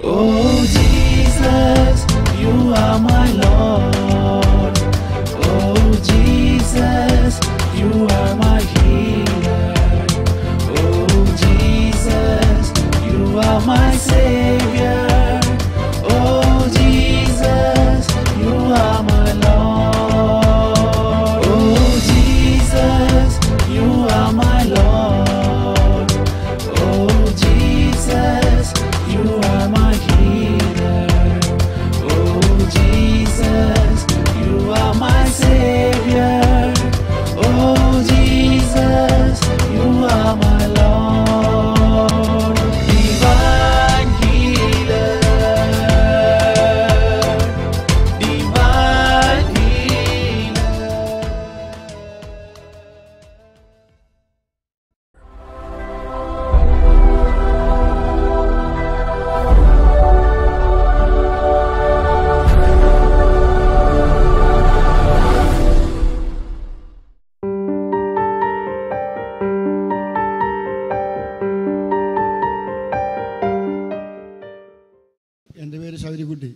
Oh Jesus, you are my Lord. Oh Jesus, you are my healer. Oh Jesus, you are my Savior. Oh Jesus, you are my Lord. Oh Jesus, you are my Lord. Oh Jesus, you are my healer. Oh Jesus, you are my Savior. Oh Jesus, you are my Lord. Divine healer, divine healer. എൻ്റെ പേര് ശൗരിക്കുട്ടി.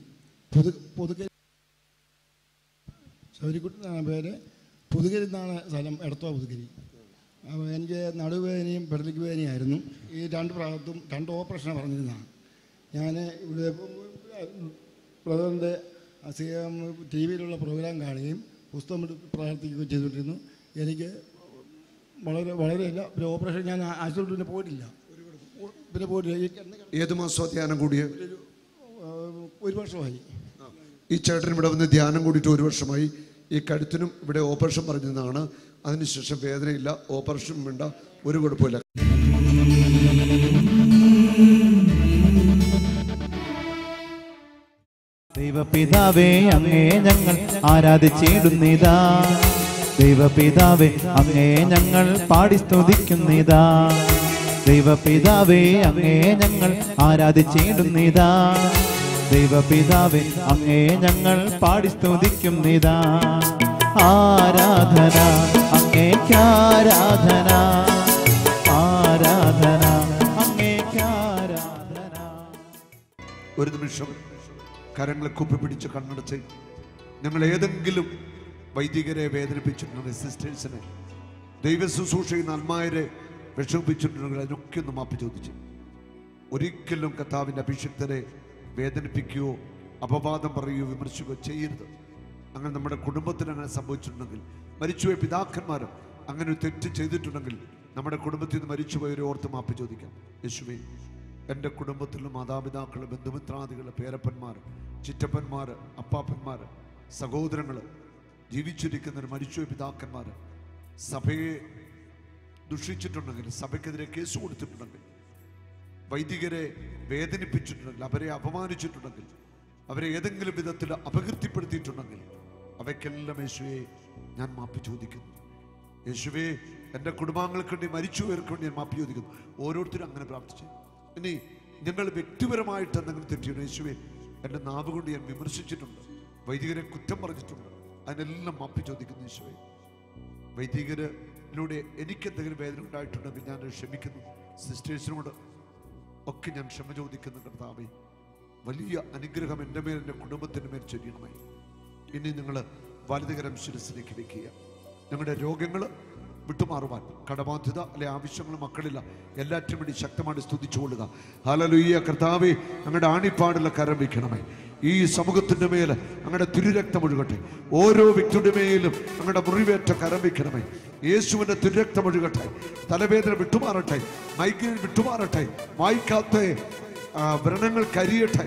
ശൗരിക്കുട്ടി എന്നാണ് പേര്. പുതുകരി എന്നാണ് സ്ഥലം, എടത്വ പുതുകരി. അപ്പോൾ എനിക്ക് നടുവേദനയും പെടലിക്ക് വേദനയായിരുന്നു. ഈ രണ്ട് ഭാഗത്തും 2 ഓപ്പറേഷനാണ് പറഞ്ഞിരുന്നതാണ്. ഞാൻ ഇവിടെ ബ്രദറിൻ്റെ ടി വിയിലുള്ള പ്രോഗ്രാം കാണുകയും പുസ്തകം പ്രവർത്തിക്കുകയും ചെയ്തുകൊണ്ടിരുന്നു. എനിക്ക് വളരെയല്ല പിന്നെ ഓപ്പറേഷൻ ഞാൻ ആശുപത്രി പിന്നെ പോയിട്ടില്ല. ഏത് മാസം ധ്യാനം കൂടിയ? 1 വർഷമായി. ഈ ചേട്ടൻ ഇവിടെ വന്ന് ധ്യാനം കൂടിയിട്ട് 1 വർഷമായി. ഈ കഴുത്തിനും ഇവിടെ ഓപ്പറേഷൻ പറഞ്ഞതാണ്. അതിനുശേഷം വേദനയില്ല, ഓപ്പറേഷൻ വേണ്ട, ഒരു കുഴപ്പമില്ല. ദൈവപിതാവേ അങ്ങേ ഞങ്ങൾ ആരാധിച്ചിടുന്നിതാ. ദൈവപിതാവേ അങ്ങേ ഞങ്ങൾ പാടി സ്തുതിക്കുന്നിതാ. ദൈവപിതാവേ അങ്ങേ ഞങ്ങൾ ആരാധിച്ചിടുന്നിതാ. ദൈവപിതാവേ അങ്ങേ ഞങ്ങൾ പാടി സ്തുതിക്കുന്നിതാ. ആരാധന അങ്ങേക്കാരാധന, ആരാധന അങ്ങേക്കാരാധന. ഒരു നിമിഷം കരങ്ങളെ കുപ്പിപ്പിടിച്ച് കണ്ണടച്ച് ഞങ്ങൾ ഏതെങ്കിലും വൈദികരെ വേദനിപ്പിച്ചിട്ടുണ്ടെങ്കിൽ, സിസ്റ്റേഴ്സിനെ, ദൈവ ശുശ്രൂഷ ചെയ്യുന്ന അൽമായരെ വിഷമിപ്പിച്ചിട്ടുണ്ടെങ്കിൽ അതിനൊക്കെ ഒന്ന് മാപ്പ് ചോദിച്ചു. ഒരിക്കലും കർത്താവിൻ്റെ അഭിഷിക്തരെ വേദനിപ്പിക്കുകയോ അപവാദം പറയുകയോ വിമർശിക്കുകയോ ചെയ്യരുത്. അങ്ങനെ നമ്മുടെ കുടുംബത്തിന് അങ്ങനെ സംഭവിച്ചിട്ടുണ്ടെങ്കിൽ, മരിച്ചുപോയ പിതാക്കന്മാർ അങ്ങനെ ഒരു തെറ്റ് ചെയ്തിട്ടുണ്ടെങ്കിൽ നമ്മുടെ കുടുംബത്തിൽ നിന്ന് മരിച്ചുപോയവരെ ഓർത്ത് മാപ്പ് ചോദിക്കാം. യേശുവേ, എൻ്റെ കുടുംബത്തിലുള്ള മാതാപിതാക്കൾ, ബന്ധുമിത്രാദികൾ, പേരപ്പന്മാർ, ചിറ്റപ്പന്മാർ, അപ്പാപ്പന്മാർ, സഹോദരങ്ങൾ, ജീവിച്ചിരിക്കുന്നവർ, മരിച്ചുപോയ പിതാക്കന്മാർ സഭയെ ദുഷിച്ചിട്ടുണ്ടെങ്കിൽ, സഭയ്ക്കെതിരെ കേസ് കൊടുത്തിട്ടുണ്ടെങ്കിൽ, വൈദികരെ വേദനിപ്പിച്ചിട്ടുണ്ടെങ്കിൽ, അവരെ അപമാനിച്ചിട്ടുണ്ടെങ്കിൽ, അവരെ ഏതെങ്കിലും വിധത്തിൽ അപകീർത്തിപ്പെടുത്തിയിട്ടുണ്ടെങ്കിൽ അവയ്ക്കെല്ലാം യേശുവേ ഞാൻ മാപ്പ് ചോദിക്കുന്നു. യേശുവേ, എൻ്റെ കുടുംബാംഗങ്ങൾക്ക് വേണ്ടി, മരിച്ചുപോയവർക്ക് വേണ്ടി ഞാൻ മാപ്പ് ചോദിക്കുന്നു. ഓരോരുത്തരും അങ്ങനെ പ്രാർത്ഥിച്ചു. ഇനി ഞങ്ങൾ വ്യക്തിപരമായിട്ട് എന്തെങ്കിലും തെറ്റിയുണ്ട്, യേശുവേ എൻ്റെ നാവ് കൊണ്ട് ഞാൻ വിമർശിച്ചിട്ടുണ്ട്, വൈദികരെ കുറ്റം പറഞ്ഞിട്ടുണ്ട്, അതിനെല്ലാം മാപ്പ് ചോദിക്കുന്നു. യേശുവേ, വൈദികരിലൂടെ എനിക്കെന്തെങ്കിലും വേദന ഉണ്ടായിട്ടുണ്ടെങ്കിൽ ഞാൻ ക്ഷമിക്കുന്നു. സിസ്റ്റേഴ്സിനോട് ഒക്കെ ഞാൻ ക്ഷമ ചോദിക്കുന്നു. കർത്താവേ, വലിയ അനുഗ്രഹം എൻ്റെ മേൽ, എൻ്റെ കുടുംബത്തിൻ്റെ മേൽ ചൊരിയണമേ. ഇനി നിങ്ങൾ വലതുകരം ശിരസിലേക്ക് വെക്കുക. ഞങ്ങളുടെ രോഗങ്ങൾ വിട്ടുമാറുവാൻ, കടബാധ്യത അല്ലെ ആവശ്യങ്ങൾ, മക്കളില്ല, എല്ലാറ്റിനും വേണ്ടി ശക്തമായിട്ട് സ്തുതിച്ചുകൊള്ളുക. ഹല്ലേലൂയ. കർത്താവേ, ഞങ്ങളുടെ ആണിപ്പാടുള്ള കരം വയ്ക്കണമേ. ഈ സമൂഹത്തിൻ്റെ മേൽ ഞങ്ങളുടെ തിരുരക്തം ഒഴുകട്ടെ. ഓരോ വ്യക്തിയുടെ മേലും ഞങ്ങളുടെ മുറിവേറ്റ കരം വയ്ക്കണമേ. യേശുവിൻ്റെ തിരുരക്തം ഒഴുകട്ടെ. തലവേദന വിട്ടുമാറട്ടെ, മൈഗ്രൈൻ വിട്ടുമാറട്ടെ, വായിക്കാത്ത വ്രണങ്ങൾ കരിയട്ടെ,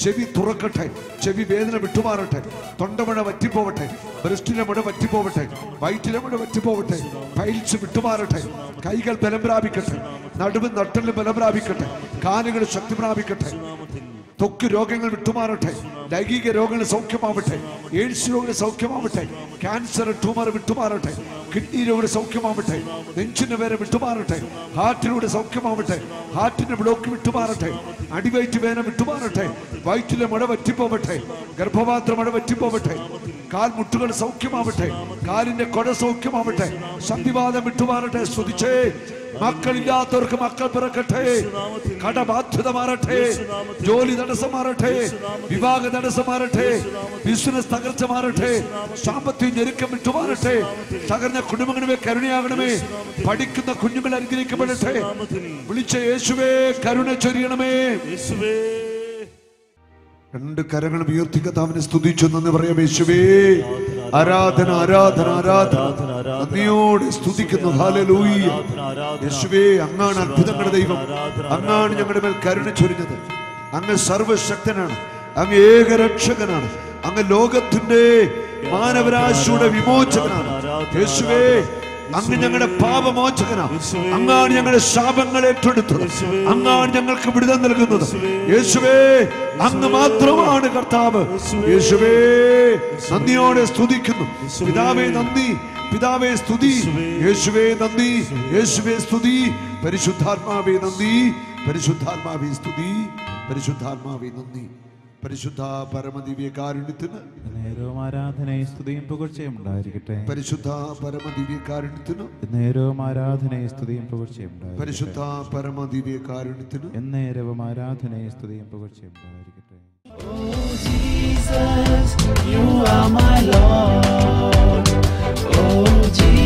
ചെവി തുറക്കട്ടെ, ചെവി വേദന വിട്ടുമാറട്ടെ, തൊണ്ടമഴ വറ്റിപ്പോവട്ടെ, ബ്രസ്റ്റിലെ മുഴ വറ്റിപ്പോവട്ടെ, വയറ്റിലെ മുഴ വറ്റിപ്പോവട്ടെ, പൈൽസ് വിട്ടുമാറട്ടെ, കൈകൾ ബലം പ്രാപിക്കട്ടെ, നടുവ് നട്ടല് ബലം പ്രാപിക്കട്ടെ, കാലുകൾ ശക്തി പ്രാപിക്കട്ടെ, ത്വക്ക് രോഗങ്ങൾ വിട്ടുമാറട്ടെ, ലൈംഗിക രോഗങ്ങൾ സൗഖ്യമാവട്ടെ, എയ്ഡ്സ് രോഗങ്ങൾ സൗഖ്യമാവട്ടെ, ക്യാൻസർ ട്യൂമർ വിട്ടുമാറട്ടെ, കിഡ്നി രോഗങ്ങൾ സൗഖ്യമാവട്ടെ, നെഞ്ചിന് വേദന വിട്ടുമാറട്ടെ, ഹാർട്ടിലൂടെ സൗഖ്യമാവട്ടെ, ഹാർട്ടിന്റെ ബ്ലോക്ക് വിട്ടുമാറട്ടെ, അടിവയറ്റ് വേദന വിട്ടുമാറട്ടെ, വയറ്റിലെ മുഴ വറ്റിപ്പോവട്ടെ, ഗർഭപാത്ര മുഴ വറ്റിപ്പോവട്ടെ, കാൽ മുട്ടുകൾ സൗഖ്യമാവട്ടെ, കാലിന്റെ കുഴ സൗഖ്യമാവട്ടെ, സന്ധിവാദം വിട്ടുമാറട്ടെ. സ്തുതിച്ചേ. മക്കളില്ലാത്തവർക്ക് മക്കൾ പിറക്കട്ടെ, കടബാധ്യത മാറട്ടെ, ജോലി തടസ്സം മാറട്ടെ, വിവാഹ തടസ്സം മാറട്ടെ, ബിസിനസ് തകർച്ച മാറട്ടെ, സാമ്പത്തിക ഞെരുക്കം വിട്ടുമാറട്ടെ, തകർന്ന കുടുംബങ്ങളെ കരുണയാകണമേ, പഠിക്കുന്ന കുഞ്ഞുങ്ങൾ അനുഗ്രഹിക്കപ്പെടട്ടെ. വിളിച്ച യേശുവേ കരുണ ചൊരിയണമേ. രണ്ട് കരങ്ങളും ഉയർത്തി കർത്താവിനെ സ്തുതിച്ചു നന്ദി പറയാം. യേശുവേ ആരാധന ആരാധന ആരാധന നന്ദിയോടെ സ്തുതിക്കുന്നു. ഹല്ലേലൂയ. യേശുവേ അങ്ങാണ് അത്ഭുതങ്ങളുടെ ദൈവം, അങ്ങാണ് ഞങ്ങളുടെ മേൽ കരുണ ചൊരിഞ്ഞത്. അങ്ങ് സർവശക്തനാണ്, അങ്ങ് ഏകരക്ഷകനാണ്, അങ്ങ് ലോകത്തിന്റെ മാനവരാശിയുടെ വിമോചകനാണ്. യേശുവേ അങ്ങ് ഞങ്ങളുടെ പാപമോചകനാണ്, അങ്ങാണ് ഞങ്ങളുടെ ശാപങ്ങൾ ഏറ്റെടുത്തത്, അങ്ങാണ് ഞങ്ങൾക്ക് വിടുതൽ നൽകുന്നത്. യേശുവേ അങ്ങ് മാത്രമാണ് കർത്താവ്. യേശുവേ നന്ദിയോടെ സ്തുതിക്കുന്നു. പിതാവേ നന്ദി, പിതാവേ സ്തുതി. യേശുവേ നന്ദി, യേശുവേ സ്തുതി. പരിശുദ്ധാത്മാവേ നന്ദി, പരിശുദ്ധാത്മാവേ സ്തുതി, പരിശുദ്ധാത്മാവേ നന്ദി. പരിശുദ്ധ പരമദിവ്യ കാരുണ്യത്തിന് നേരവും ആരാധനയും സ്തുതിയും പുകഴ്ചയും ഉണ്ടായിരിക്കട്ടെ. പരിശുദ്ധ പരമദിവ്യ കാരുണ്യത്തിന് നേരവും ആരാധനയും സ്തുതിയും പുകഴ്ചയും ഉണ്ടായിരിക്കട്ടെ. പരിശുദ്ധ പരമദിവ്യ കാരുണ്യത്തിന് എന്നേരവും ആരാധനയും സ്തുതിയും പുകഴ്ചയും ഉണ്ടായിരിക്കട്ടെ. Oh Jesus, you are my Lord. Oh Jesus.